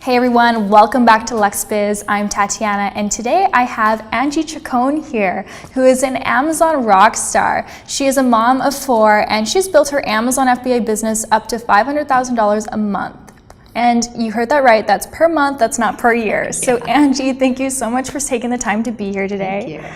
Hey everyone, welcome back to LuxBiz. I'm Tatiana, and today I have Angie Chacon here, who is an Amazon rock star. She is a mom of 4, and she's built her Amazon FBA business up to $500,000 a month. And you heard that right, that's per month, that's not per year. So Angie, thank you so much for taking the time to be here today. Thank you.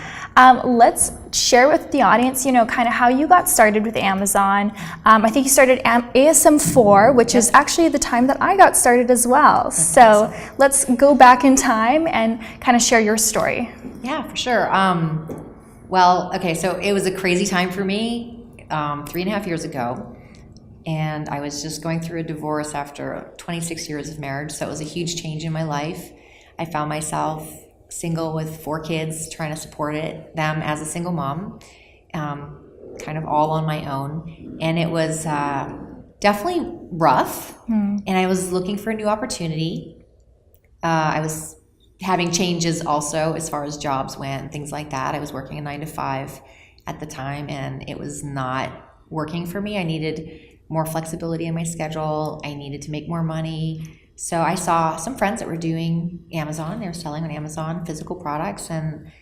Let's share with the audience, kind of how you got started with Amazon. I think you started ASM4, which is actually the time that I got started as well. So let's go back in time and kind of share your story. Yeah, for sure. So it was a crazy time for me 3.5 years ago. And I was just going through a divorce after 26 years of marriage. So it was a huge change in my life. I found myself single with 4 kids, trying to support them as a single mom, kind of all on my own. And it was definitely rough. And I was looking for a new opportunity. I was having changes also as far as jobs went and things like that. I was working a 9-to-5 at the time, and it was not working for me. I needed more flexibility in my schedule. I needed to make more money. So I saw some friends that were doing Amazon. They were selling on Amazon physical products, and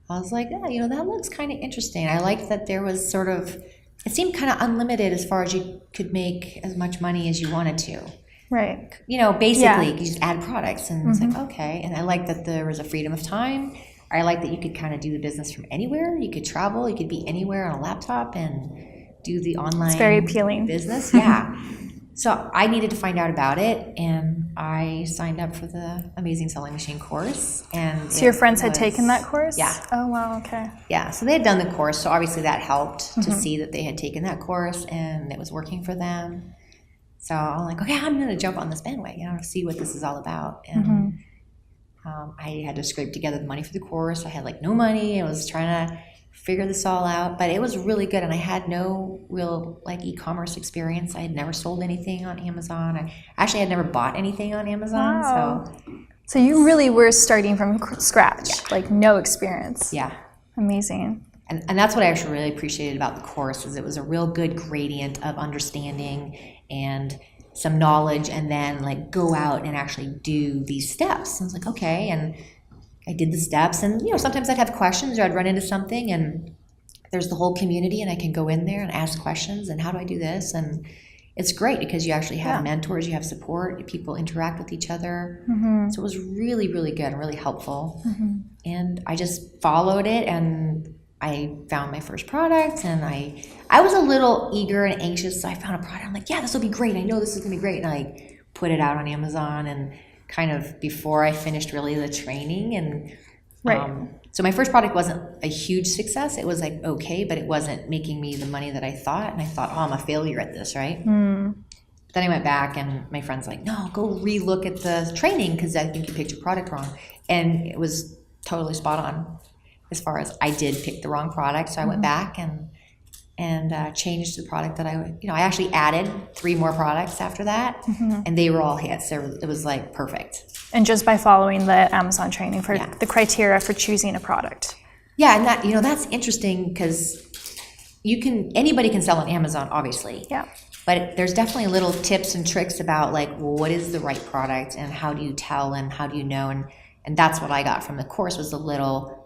I was like, yeah, that looks kind of interesting. I liked that there was it seemed kind of unlimited as far as you could make as much money as you wanted to. Right. Basically, you just add products, and it's like, okay. And I liked that there was a freedom of time. I liked that you could kind of do the business from anywhere. You could travel. You could be anywhere on a laptop and do the online It's very appealing. business. Yeah. So I needed to find out about it, and I signed up for the Amazing Selling Machine course. And so your friends had taken that course? Yeah. Oh, wow, okay. Yeah, so they had done the course, so obviously that helped to see that they had taken that course and it was working for them. So I'm like, okay, I'm going to jump on this bandwagon, see what this is all about. And I had to scrape together the money for the course. I had no money. I was trying to figure this all out, but it was really good, and I had no real e-commerce experience. I had never sold anything on Amazon. I actually had never bought anything on Amazon. Wow. So you really were starting from scratch, no experience. Yeah. Amazing. And that's what I actually really appreciated about the course, is it was a real good gradient of understanding and some knowledge, and then go out and actually do these steps. And I was like, okay, and I did the steps, and sometimes I'd have questions, or I'd run into something, and there's the whole community, and I can go in there and ask questions, and how do I do this? And it's great because you actually have mentors, you have support, people interact with each other. So it was really, really good and really helpful. And I just followed it, and I found my first product, and I was a little eager and anxious, so I found a product. I'm like, yeah, this will be great. I know this is going to be great. And I put it out on Amazon, and kind of before I finished really the training. And so my first product wasn't a huge success. It was okay, but it wasn't making me the money that I thought. And I thought, I'm a failure at this, right? Then I went back, and my friend's like, no, go relook at the training because I think you picked your product wrong. And it was totally spot on as far as I did pick the wrong product. So I went back and changed the product that I actually added 3 more products after that, and they were all hits. So it was perfect. And just by following the Amazon training for the criteria for choosing a product. Yeah, and that that's interesting because anybody can sell on Amazon, obviously. Yeah. But there's definitely little tips and tricks about what is the right product, and how do you tell, and how do you know, and that's what I got from the course, was a little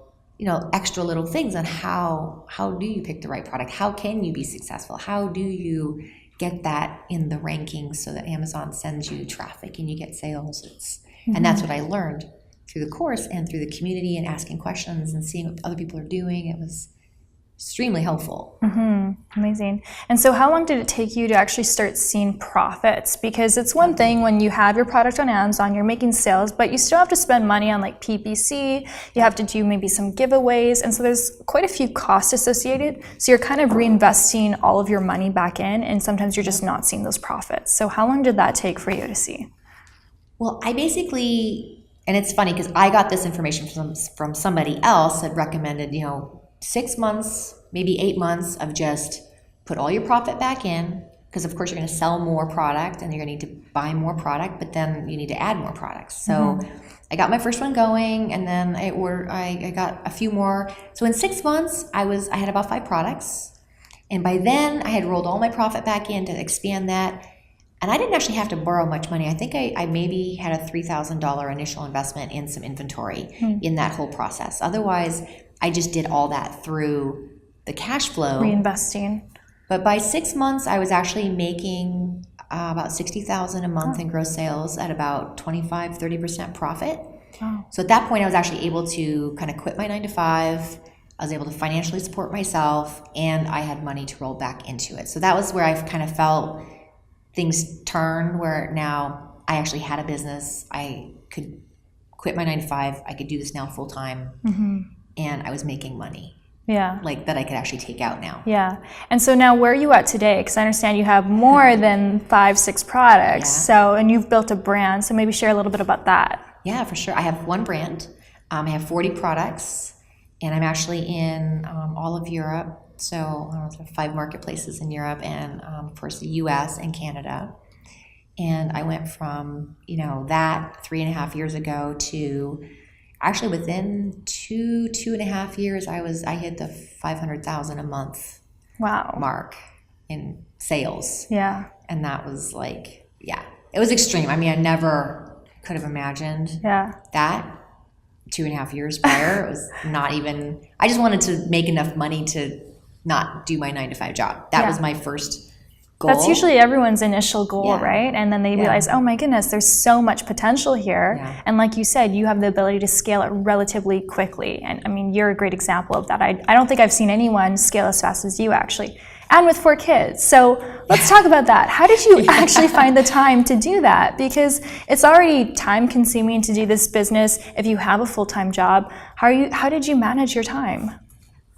extra little things on how do you pick the right product? How can you be successful? How do you get that in the rankings so that Amazon sends you traffic and you get sales? And that's what I learned through the course and through the community, and asking questions and seeing what other people are doing. It was extremely helpful. Amazing. And so how long did it take you to actually start seeing profits? Because it's one thing when you have your product on Amazon, you're making sales, but you still have to spend money on PPC, you have to do maybe some giveaways, and so there's quite a few costs associated. So you're kind of reinvesting all of your money back in, and sometimes you're just not seeing those profits. So how long did that take for you to see? Well, I basically, and it's funny because I got this information from somebody else that recommended, 6 months, maybe 8 months of just put all your profit back in, because of course you're going to sell more product and you're going to need to buy more product, but then you need to add more products. So I got my first one going, and then I got a few more. So in 6 months, I had about 5 products, and by then I had rolled all my profit back in to expand that. And I didn't actually have to borrow much money. I think I maybe had a $3,000 initial investment in some inventory in that whole process. Otherwise, I just did all that through the cash flow. Reinvesting. But by 6 months, I was actually making about $60,000 a month in gross sales at about 25-30% profit. Wow. So at that point, I was actually able to kind of quit my 9 to 5. I was able to financially support myself, and I had money to roll back into it. So that was where I kind of felt things turned, where now I actually had a business. I could quit my 9 to 5. I could do this now full time, and I was making money. Yeah. Like that I could actually take out now. Yeah. And so now where are you at today? Because I understand you have more than 5-6 products. So, and you've built a brand. So maybe share a little bit about that. Yeah, for sure. I have one brand. I have 40 products, and I'm actually in all of Europe. So I have 5 marketplaces in Europe, and of course the US and Canada. And I went from, that 3.5 years ago to actually within 2.5 years, I hit the 500,000 a month mark in sales. Yeah. And that was like, it was extreme. I mean, I never could have imagined that 2.5 years prior. It was not even, I just wanted to make enough money to not do my 9 to 5 job. That was my first goal. That's usually everyone's initial goal, right? And then they realize, oh my goodness, there's so much potential here. And like you said, you have the ability to scale it relatively quickly. And I mean, you're a great example of that. I don't think I've seen anyone scale as fast as you actually. And with 4 kids. So let's talk about that. How did you actually find the time to do that? Because it's already time consuming to do this business if you have a full-time job. How did you manage your time?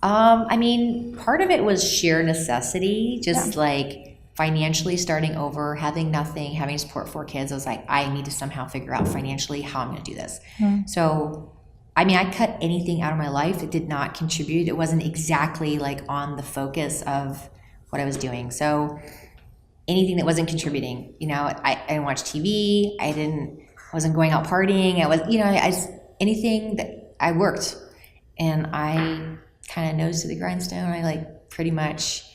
I mean, part of it was sheer necessity, just like financially starting over, having nothing, having to support 4 kids. I was like, I need to somehow figure out financially how I'm going to do this. So, I mean, I cut anything out of my life that did not contribute. It wasn't exactly like on the focus of what I was doing. So anything that wasn't contributing, I didn't watch TV. I wasn't going out partying. I was, anything that I worked, and I kind of nose to the grindstone. I pretty much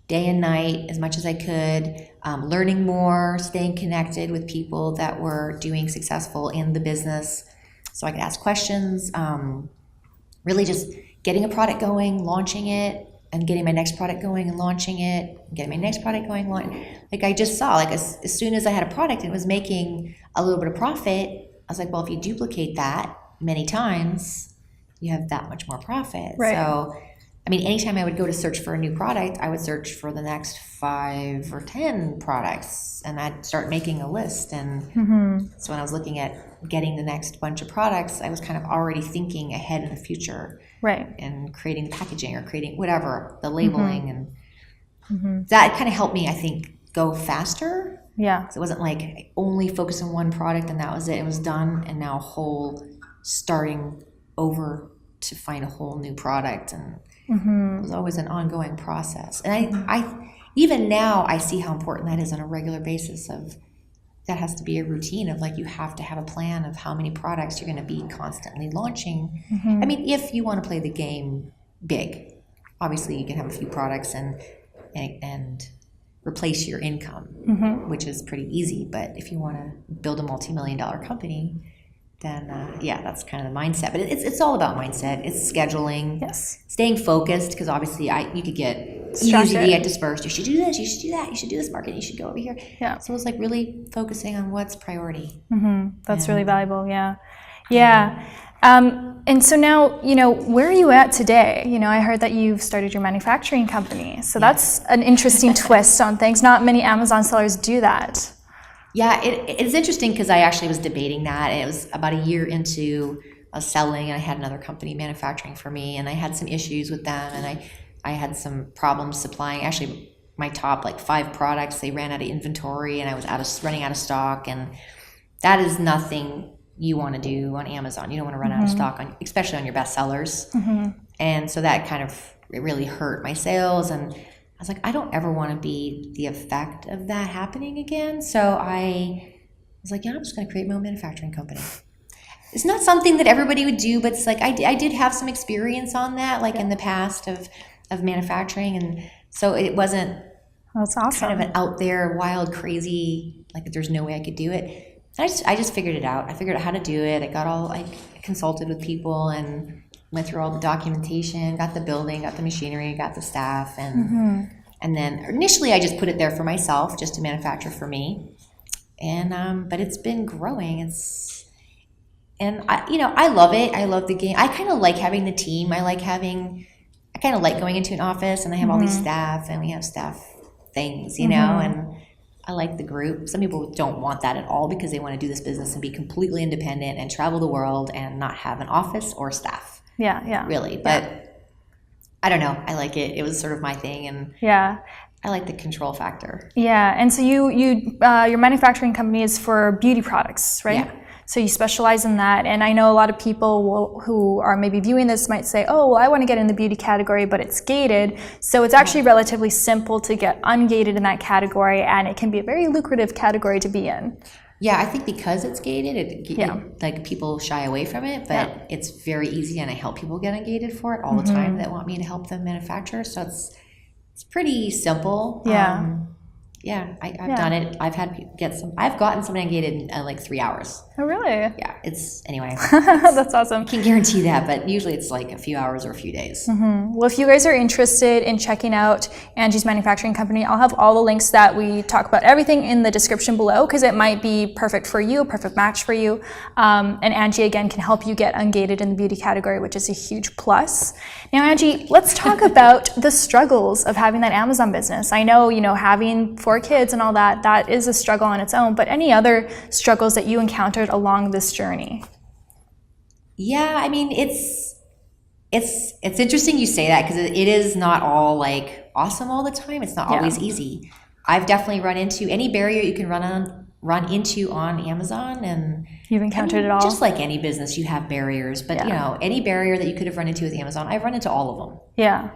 day and night as much as I could, learning more, staying connected with people that were doing successful in the business so I could ask questions, really just getting a product going, launching it, and getting my next product going and launching it, and getting my next product going. Like I just saw, as soon as I had a product and it was making a little bit of profit, I was like, well, if you duplicate that many times, you have that much more profit. Right. So, I mean, anytime I would go to search for a new product, I would search for the next 5 or 10 products, and I'd start making a list. And so when I was looking at getting the next bunch of products, I was kind of already thinking ahead in the future. Right. And creating the packaging or creating whatever, the labeling. And that kind of helped me, I think, go faster. Yeah. So it wasn't like I only focused on one product and that was it. It was done, and now starting over to find a whole new product. And it was always an ongoing process. And I even now I see how important that is on a regular basis. That has to be a routine of you have to have a plan of how many products you're going to be constantly launching. I mean, if you want to play the game big, obviously you can have a few products and replace your income, which is pretty easy. But if you want to build a multi-million-dollar company, then that's kind of the mindset. But it's all about mindset. It's scheduling, staying focused, because obviously you could get easily get dispersed. You should do this, you should do that, you should do this market, you should go over here. Yeah. So it's really focusing on what's priority. That's really valuable. Yeah. And so now, where are you at today? I heard that you've started your manufacturing company. So that's an interesting twist on things. Not many Amazon sellers do that. Yeah, it's interesting because I actually was debating that. It was about a year into selling, and I had another company manufacturing for me, and I had some issues with them, and I had some problems supplying. Actually, my top 5 products, they ran out of inventory, and I was running out of stock, and that is nothing you want to do on Amazon. You don't want to run out of stock, especially on your best sellers. And so that it really hurt my sales, and I was like, I don't ever want to be the effect of that happening again. So I was like, I'm just going to create my own manufacturing company. It's not something that everybody would do, but it's I did have some experience on that, in the past of manufacturing. And so it wasn't That's awesome. kind of an out there, wild, crazy, like there's no way I could do it. I just figured it out. I figured out how to do it. I consulted with people and went through all the documentation, got the building, got the machinery, got the staff, and then initially I just put it there for myself, just to manufacture for me. And but it's been growing. I love it. I love the game. I kind of like having the team. I kind of like going into an office and I have all these staff and we have staff things, and I like the group. Some people don't want that at all because they want to do this business and be completely independent and travel the world and not have an office or staff. Yeah. Really. But I don't know. I like it. It was sort of my thing. And I like the control factor. Yeah. And so your manufacturing company is for beauty products, right? Yeah. So you specialize in that. And I know a lot of people who are maybe viewing this might say, oh, well, I want to get in the beauty category, but it's gated. So it's actually relatively simple to get ungated in that category, and it can be a very lucrative category to be in. Yeah, I think because it's gated, like people shy away from it, but it's very easy, and I help people get ungated for it all the time that want me to help them manufacture. So it's pretty simple. I've done it. I've gotten some ungated in like 3 hours. Oh, really? Yeah, anyway. That's awesome. I can't guarantee that, but usually it's like a few hours or a few days. Well, if you guys are interested in checking out Angie's manufacturing company, I'll have all the links that we talk about everything in the description below, because it might be perfect for you, a perfect match for you. And Angie, again, can help you get ungated in the beauty category, which is a huge plus. Now, Angie, let's talk about the struggles of having that Amazon business. I know, having 4 kids and all that is a struggle on its own, but any other struggles that you encountered along this journey? Yeah, I mean, it's interesting you say that, because it is not all like awesome all the time. It's not always easy. I've definitely run into any barrier you can run into on Amazon, and you've encountered it all. Just like any business, you have barriers, but any barrier that you could have run into with Amazon, I've run into all of them. Yeah.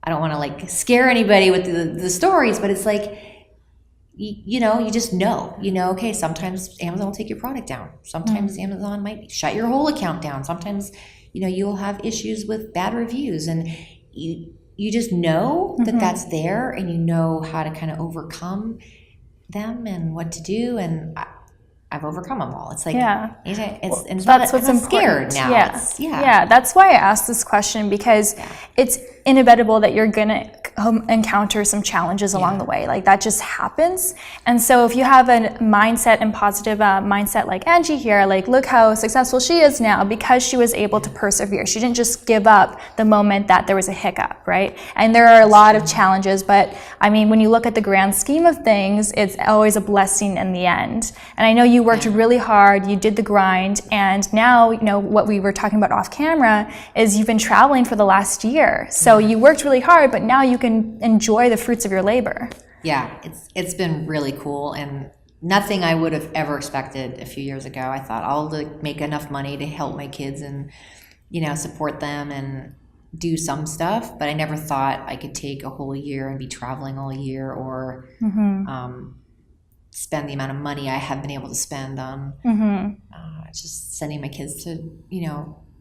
I don't want to like scare anybody with the stories, but it's like, you just know, okay, sometimes Amazon will take your product down. Sometimes Amazon might shut your whole account down. Sometimes, you'll have issues with bad reviews, and you just know that that's there, and you know how to kind of overcome them and what to do. And I've overcome them all. It's like, that's what's important. Scared now. Yeah. That's why I asked this question, because it's inevitable that you're going to encounter some challenges along the way. Like, that just happens. And so if you have a mindset and positive mindset like Angie here, like, look how successful she is now because she was able to persevere. She didn't just give up the moment that there was a hiccup, right? And there are a lot of challenges, but I mean, when you look at the grand scheme of things, it's always a blessing in the end. And I know you worked really hard, you did the grind, and now, what we were talking about off camera is you've been traveling for the last year. So you worked really hard, but now you can enjoy the fruits of your labor. Yeah, it's been really cool, and nothing I would have ever expected a few years ago. I thought I'll make enough money to help my kids and support them and do some stuff, but I never thought I could take a whole year and be traveling all year, or spend the amount of money I have been able to spend on just sending my kids to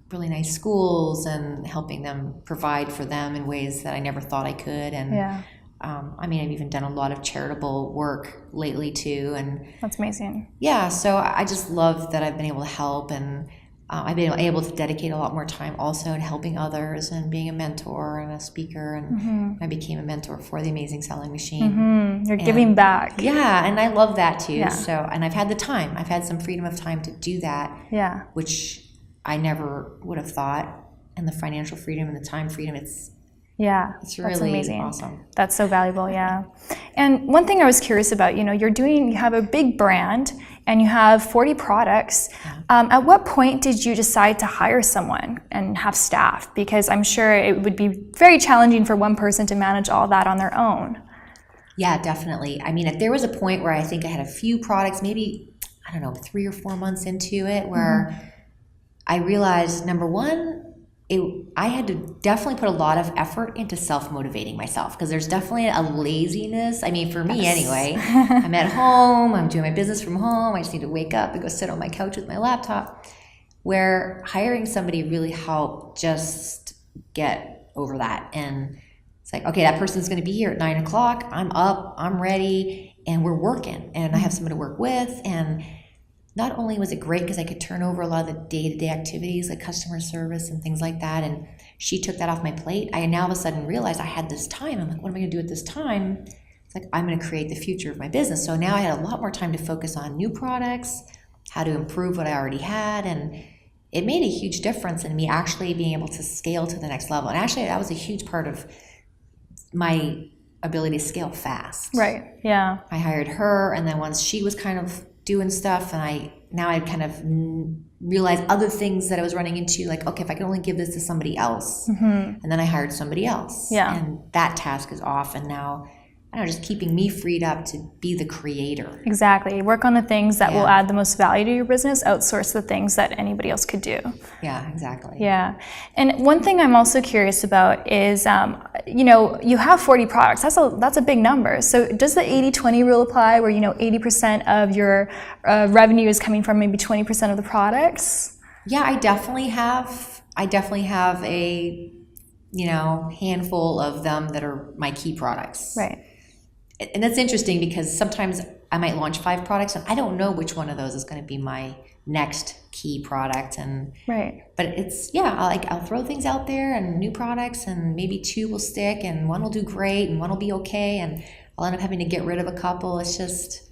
really nice schools and helping them provide for them in ways that I never thought I could. And I've even done a lot of charitable work lately too. And that's amazing. Yeah, so I just love that I've been able to help, and I've been able to dedicate a lot more time also to helping others and being a mentor and a speaker. And I became a mentor for the Amazing Selling Machine. You're giving back. Yeah, and I love that too. Yeah. So, and I've had the time. I've had some freedom of time to do that. Yeah. Which I never would have thought. And the financial freedom and the time freedom, it's really amazing. Awesome. That's so valuable, yeah. And one thing I was curious about, you have a big brand and you have 40 products. At what point did you decide to hire someone and have staff? Because I'm sure it would be very challenging for one person to manage all that on their own. Yeah, definitely. There was a point where I think I had a few products, maybe, 3 or 4 months into it, where I realized, number one, I had to definitely put a lot of effort into self-motivating myself, because there's definitely a laziness. For me anyway, I'm at home, I'm doing my business from home, I just need to wake up and go sit on my couch with my laptop, where hiring somebody really helped just get over that. And it's like, okay, that person's going to be here at 9 o'clock, I'm up, I'm ready, and we're working, and I have someone to work with. And not only was it great because I could turn over a lot of the day-to-day activities like customer service and things like that, and she took that off my plate. I now all of a sudden realized I had this time. I'm like, what am I going to do at this time? It's like, I'm going to create the future of my business. So now I had a lot more time to focus on new products, how to improve what I already had, and it made a huge difference in me actually being able to scale to the next level. And actually, that was a huge part of my ability to scale fast. Right. Yeah. I hired her, and then once she was kind of doing stuff, and I kind of realized other things that I was running into, like, okay, if I could only give this to somebody else, and then I hired somebody else, and that task is off, and now I don't know, just keeping me freed up to be the creator. Exactly. Work on the things that will add the most value to your business, outsource the things that anybody else could do. Yeah, exactly. Yeah. And one thing I'm also curious about is, you know, you have 40 products. That's a big number. So does the 80-20 rule apply where, you know, 80% of your revenue is coming from maybe 20% of the products? Yeah, I definitely have a, you know, handful of them that are my key products. Right. And that's interesting because sometimes I might launch 5 products and I don't know which one of those is going to be my next key product. And but it's I'll throw things out there and new products, and maybe 2 will stick and 1 will do great and 1 will be okay, and I'll end up having to get rid of a couple. It's just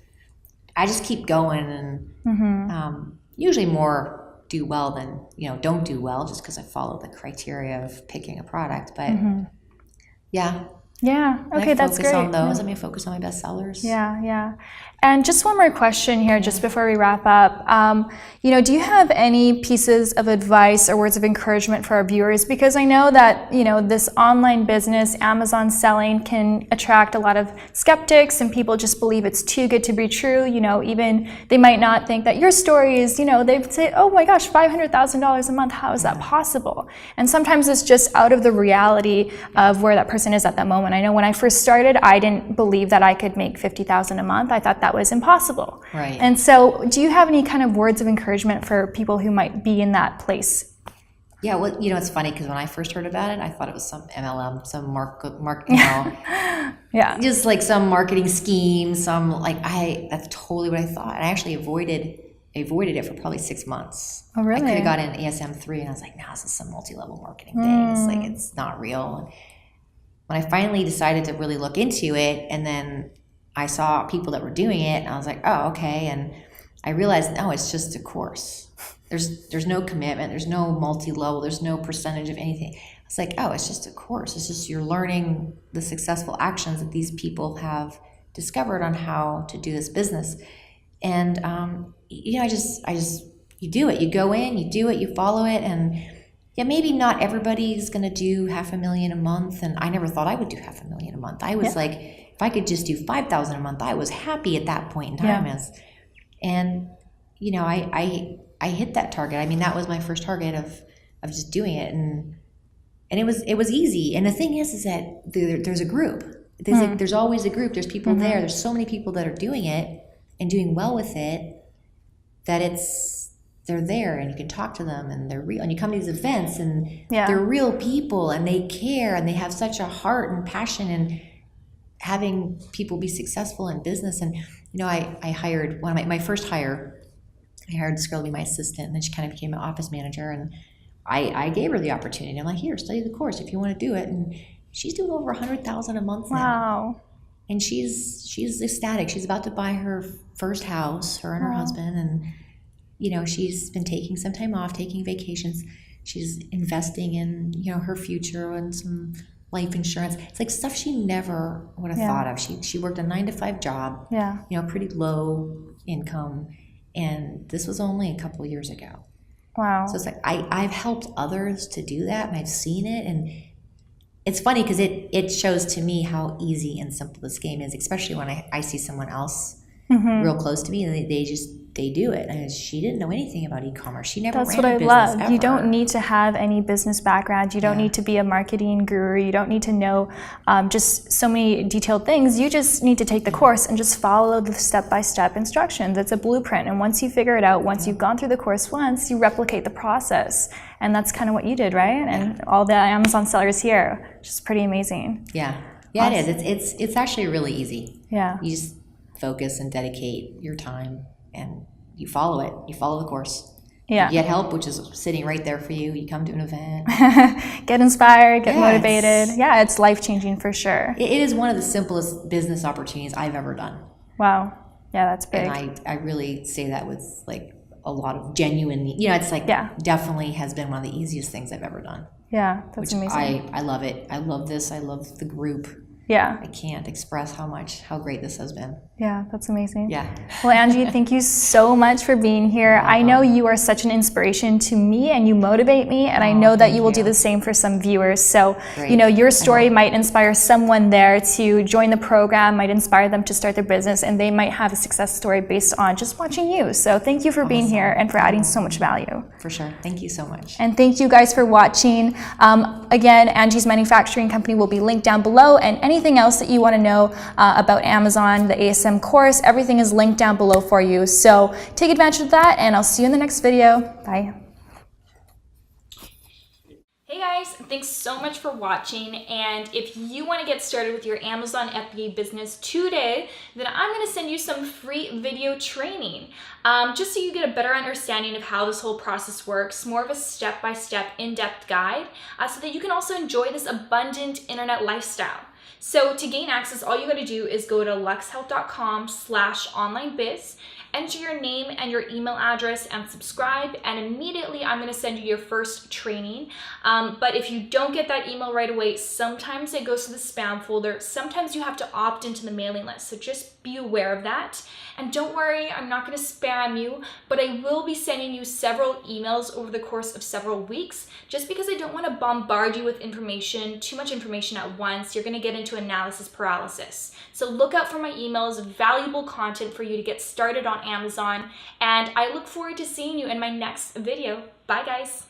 I just keep going, and usually more do well than, you know, don't do well, just because I follow the criteria of picking a product. But Yeah. Okay, that's great. Focus on those. I'm going to focus on my best sellers. Yeah. And just one more question here, just before we wrap up. You know, do you have any pieces of advice or words of encouragement for our viewers? Because I know that, you know, this online business, Amazon selling, can attract a lot of skeptics, and people just believe it's too good to be true. You know, even they might not think that your story is, you know, they'd say, oh my gosh, $500,000 a month. How is that possible? And sometimes it's just out of the reality of where that person is at that moment. I know when I first started, I didn't believe that I could make $50,000 a month. I thought that was impossible. Right. And so do you have any kind of words of encouragement for people who might be in that place? Yeah, well, you know, it's funny because when I first heard about it, I thought it was some MLM, some you know, just like some marketing scheme, that's totally what I thought. And I actually avoided it for probably 6 months. Oh, really? I could have got in ASM3 and I was like, no, this is some multi-level marketing thing. It's like, it's not real. And when I finally decided to really look into it, and then I saw people that were doing it, and I was like, oh, okay. And I realized, no, it's just a course. There's no commitment. There's no multi-level. There's no percentage of anything. It's like, oh, it's just a course. It's just you're learning the successful actions that these people have discovered on how to do this business. And you know, you do it. You go in, you do it, you follow it, and yeah, maybe not everybody's going to do $500,000 a month, and I never thought I would do $500,000 a month. I was like, if I could just do $5,000 a month, I was happy at that point in time. And you know, I hit that target. I mean, that was my first target of just doing it, and it was easy. And the thing is that there's a group. There's always a group. There's people there. There's so many people that are doing it and doing well with it that they're there, and you can talk to them, and they're real. And you come to these events, and they're real people, and they care, and they have such a heart and passion in having people be successful in business. And you know, I hired one of my first hire. I hired this girl to be my assistant, and then she kind of became an office manager. And I gave her the opportunity. I'm like, here, study the course if you want to do it. And she's doing over $100,000 a month now. Wow. And she's ecstatic. She's about to buy her first house, her and her husband, and you know, she's been taking some time off, taking vacations. She's investing in, you know, her future and some life insurance. It's like stuff she never would have thought of. She worked a 9-to-5 job, you know, pretty low income, and this was only a couple of years ago. Wow. So it's like I've helped others to do that, and I've seen it, and it's funny because it shows to me how easy and simple this game is, especially when I see someone else real close to me, and they do it. And she didn't know anything about e-commerce. She never ran a business ever. You don't need to have any business background. You don't need to be a marketing guru. You don't need to know just so many detailed things. You just need to take the course and just follow the step-by-step instructions. It's a blueprint. And once you figure it out, once you've gone through the course once, you replicate the process. And that's kind of what you did, right? And all the Amazon sellers here, which is pretty amazing. Yeah, awesome. It is. It's actually really easy. Yeah. You just focus and dedicate your time, and you follow it. You follow the course. Yeah. You get help, which is sitting right there for you. You come to an event. Get inspired, get Yeah, motivated. Yeah, it's life-changing for sure. It is one of the simplest business opportunities I've ever done. Wow. Yeah, that's big. And I really say that with like a lot of genuine, it's like definitely has been one of the easiest things I've ever done. Yeah, that's Which amazing. I love it. I love this. I love the group. Yeah. I can't express how great this has been. Yeah, that's amazing. Yeah. Well, Angie, thank you so much for being here. I know you are such an inspiration to me and you motivate me, and I know that you will do the same for some viewers. So, Great. Your story might inspire someone there to join the program, might inspire them to start their business, and they might have a success story based on just watching you. So thank you for being here and for adding so much value. For sure. Thank you so much. And thank you guys for watching. Again, Angie's Manufacturing Company will be linked down below, and anything else that you want to know about Amazon, the ASM course, everything is linked down below for you. So take advantage of that, and I'll see you in the next video. Bye. Hey guys, thanks so much for watching, and if you want to get started with your Amazon FBA business today, then I'm going to send you some free video training just so you get a better understanding of how this whole process works, more of a step-by-step in-depth guide so that you can also enjoy this abundant internet lifestyle. So to gain access, all you got to do is go to luxhealth.com/onlinebiz, enter your name and your email address and subscribe, and immediately I'm going to send you your first training. But if you don't get that email right away, sometimes it goes to the spam folder. Sometimes you have to opt into the mailing list. So just be aware of that. And don't worry, I'm not going to spam you, but I will be sending you several emails over the course of several weeks, just because I don't want to bombard you with information, too much information at once. You're going to get into analysis paralysis. So look out for my emails, valuable content for you to get started on Amazon, and I look forward to seeing you in my next video. Bye guys.